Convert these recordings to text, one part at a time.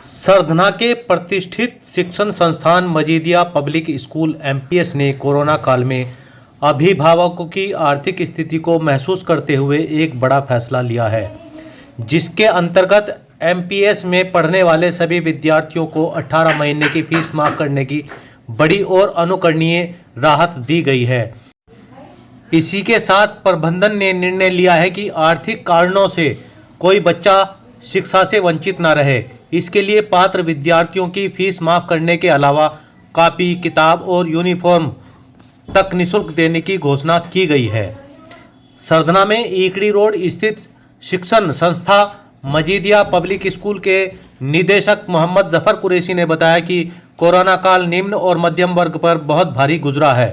सरधना के प्रतिष्ठित शिक्षण संस्थान मजीदिया पब्लिक स्कूल एमपीएस ने कोरोना काल में अभिभावकों की आर्थिक स्थिति को महसूस करते हुए एक बड़ा फैसला लिया है, जिसके अंतर्गत एमपीएस में पढ़ने वाले सभी विद्यार्थियों को 18 महीने की फीस माफ करने की बड़ी और अनुकरणीय राहत दी गई है। इसी के साथ प्रबंधन ने निर्णय लिया है कि आर्थिक कारणों से कोई बच्चा शिक्षा से वंचित न रहे। इसके लिए पात्र विद्यार्थियों की फीस माफ करने के अलावा कॉपी, किताब और यूनिफॉर्म तक निःशुल्क देने की घोषणा की गई है। सरधना में ईकड़ी रोड स्थित शिक्षण संस्था मजीदिया पब्लिक स्कूल के निदेशक मोहम्मद जफर कुरैशी ने बताया कि कोरोना काल निम्न और मध्यम वर्ग पर बहुत भारी गुजरा है।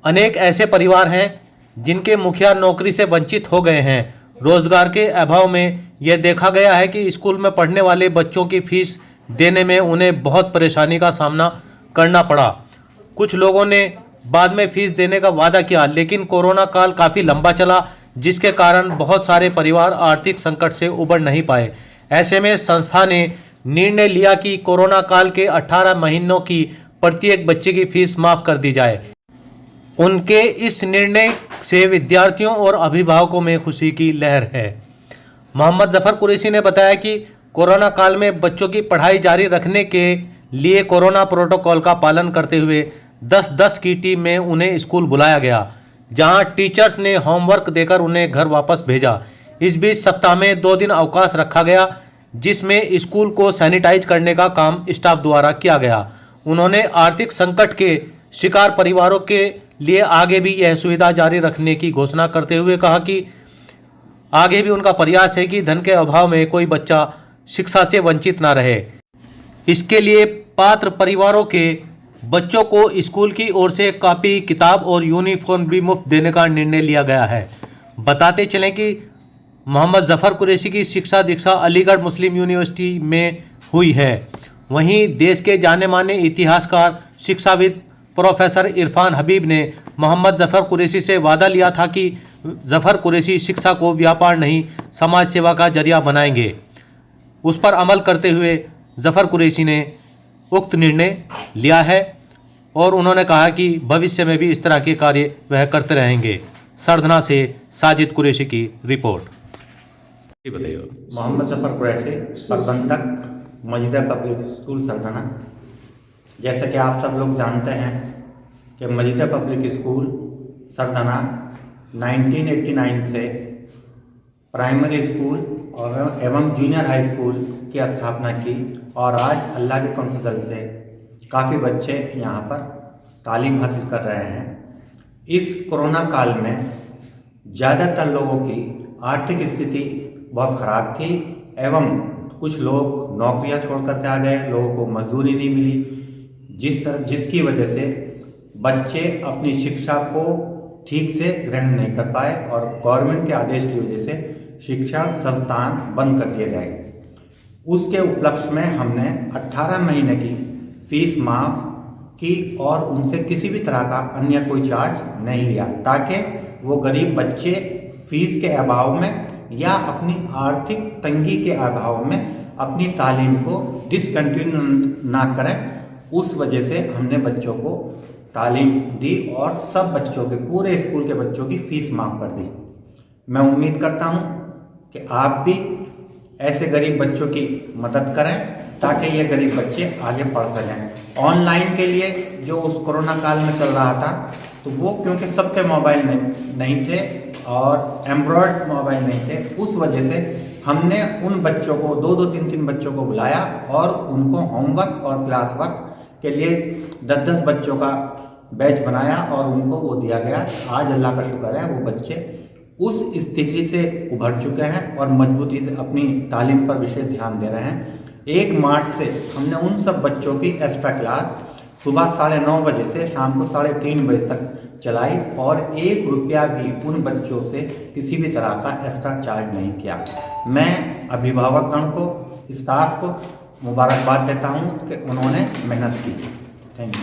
अनेक ऐसे परिवार हैं जिनके मुखिया नौकरी से वंचित हो गए हैं। रोजगार के अभाव में यह देखा गया है कि स्कूल में पढ़ने वाले बच्चों की फीस देने में उन्हें बहुत परेशानी का सामना करना पड़ा। कुछ लोगों ने बाद में फीस देने का वादा किया, लेकिन कोरोना काल काफ़ी लंबा चला, जिसके कारण बहुत सारे परिवार आर्थिक संकट से उबर नहीं पाए। ऐसे में संस्था ने निर्णय लिया कि कोरोना काल के 18 महीनों की प्रत्येक बच्चे की फीस माफ़ कर दी जाए। उनके इस निर्णय से विद्यार्थियों और अभिभावकों में खुशी की लहर है। मोहम्मद जफर कुरैशी ने बताया कि कोरोना काल में बच्चों की पढ़ाई जारी रखने के लिए कोरोना प्रोटोकॉल का पालन करते हुए 10-10 की टीम में उन्हें स्कूल बुलाया गया, जहां टीचर्स ने होमवर्क देकर उन्हें घर वापस भेजा। इस बीच सप्ताह में 2 दिन अवकाश रखा गया, जिसमें स्कूल को सैनिटाइज करने का काम स्टाफ द्वारा किया गया। उन्होंने आर्थिक संकट के शिकार परिवारों के लिए आगे भी यह सुविधा जारी रखने की घोषणा करते हुए कहा कि आगे भी उनका प्रयास है कि धन के अभाव में कोई बच्चा शिक्षा से वंचित न रहे। इसके लिए पात्र परिवारों के बच्चों को स्कूल की ओर से कॉपी, किताब और यूनिफॉर्म भी मुफ्त देने का निर्णय लिया गया है। बताते चलें कि मोहम्मद जफर कुरैशी की शिक्षा दीक्षा अलीगढ़ मुस्लिम यूनिवर्सिटी में हुई है। वहीं देश के जाने माने इतिहासकार, शिक्षाविद प्रोफेसर इरफान हबीब ने मोहम्मद जफर कुरैशी से वादा लिया था कि जफर कुरैशी शिक्षा को व्यापार नहीं, समाज सेवा का जरिया बनाएंगे। उस पर अमल करते हुए जफर कुरैशी ने उक्त निर्णय लिया है और उन्होंने कहा कि भविष्य में भी इस तरह के कार्य वह करते रहेंगे। सरधना से साजिद कुरैशी की रिपोर्ट। बताइए। मोहम्मद जफर कुरैशी, प्रबंधक मजीदिया पब्लिक स्कूल सरधना। जैसा कि आप सब लोग जानते हैं कि मजीदिया पब्लिक स्कूल सरधना 1989 से प्राइमरी स्कूल और एवं जूनियर हाई स्कूल की स्थापना की और आज अल्लाह के करम फजल से काफ़ी बच्चे यहाँ पर तालीम हासिल कर रहे हैं। इस कोरोना काल में ज़्यादातर लोगों की आर्थिक स्थिति बहुत ख़राब थी एवं कुछ लोग नौकरियाँ छोड़ कर आ गए, लोगों को मजदूरी नहीं मिली, जिसकी वजह से बच्चे अपनी शिक्षा को ठीक से ग्रहण नहीं कर पाए और गवर्नमेंट के आदेश की वजह से शिक्षा संस्थान बंद कर दिए गए। उसके उपलक्ष्य में हमने 18 महीने की फीस माफ़ की और उनसे किसी भी तरह का अन्य कोई चार्ज नहीं लिया, ताकि वो गरीब बच्चे फीस के अभाव में या अपनी आर्थिक तंगी के अभाव में अपनी तालीम को डिसकंटिन्यू ना करें। उस वजह से हमने बच्चों को तालीम दी और सब बच्चों के, पूरे स्कूल के बच्चों की फीस माफ़ कर दी। मैं उम्मीद करता हूं कि आप भी ऐसे गरीब बच्चों की मदद करें ताकि ये गरीब बच्चे आगे पढ़ सकें। ऑनलाइन के लिए जो उस कोरोना काल में चल रहा था, तो वो क्योंकि सबके मोबाइल नहीं थे और एंड्रॉयड मोबाइल नहीं थे, उस वजह से हमने उन बच्चों को 2-2, 3-3 बच्चों को बुलाया और उनको होमवर्क और क्लास वर्क के लिए 10-10 बच्चों का बैच बनाया और उनको वो दिया गया। आज अल्लाह का शुक्र है, वो बच्चे उस स्थिति से उभर चुके हैं और मजबूती से अपनी तालीम पर विशेष ध्यान दे रहे हैं। 1 मार्च से हमने उन सब बच्चों की एक्स्ट्रा क्लास सुबह 9:30 बजे से शाम को 3:30 बजे तक चलाई और 1 रुपया भी उन बच्चों से किसी भी तरह का एक्स्ट्रा चार्ज नहीं किया। मैं अभिभावकगण को, स्टाफ को मुबारकबाद देता हूं कि उन्होंने मेहनत की। Thank you.